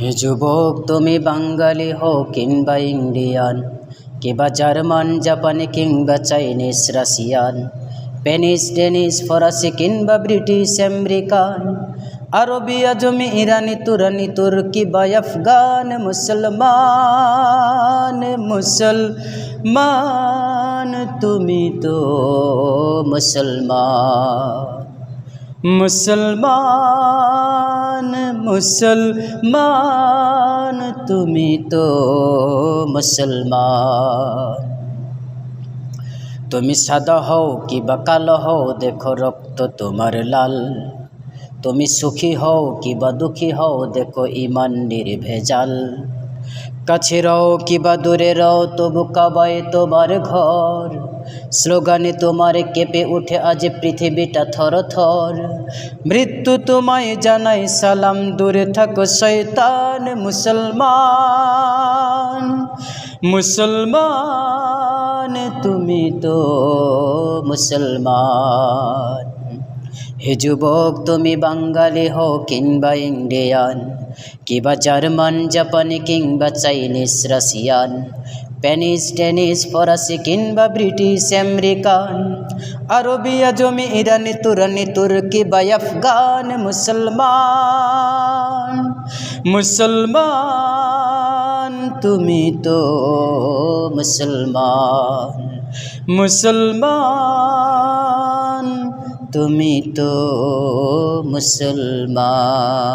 হে যুবক, তুমি বাঙালি হও কিংবা ইন্ডিয়ান, কিংবা জার্মান, জাপানি কিংবা চাইনিজ, রাশিয়ান, স্প্যানিশ, ডেনিশ, ফরাসি কিংবা ব্রিটিশ, আমেরিকান, আরবি, আজমি, ইরানি, তুরানি, তুর্কি বা আফগান, মুসলমান মুসলমান তুমি তো মুসলমান। মুসলমান মুসলমান তুমি তো মুসলমান। তুমি সাদা হও কি বা কালো হও, দেখো রক্ত তোমার লাল। তুমি সুখী হও কি বা দুঃখী হও, দেখো ইমান নির্ভেজাল। কাছে রও কি বা দূরে রও, তবু কাবায় তোমার ঘর। স্লোগানে তোমার কেঁপে উঠে আজ পৃথিবীটা থর থর। মৃত্যু তোমায় জানাই সালাম, দূরে থাকো শয়তান। মুসলমান মুসলমান তুমি তো মুসলমান। হে যুবক, তুমি বাঙালি হও কিংবা ইন্ডিয়ান, কিংবা জার্মান, জাপানি কিংবা চাইনিজ, রাশিয়ান, স্প্যানিশ, ডেনিশ, ফরাসি কিংবা ব্রিটিশ, আমেরিকান, আরবি, আজমি, ইরানি, তুরানি, তুর্কি বা আফগান, মুসলমান মুসলমান তুমি তো মুসলমান। মুসলমান তুমি তো মুসলমান।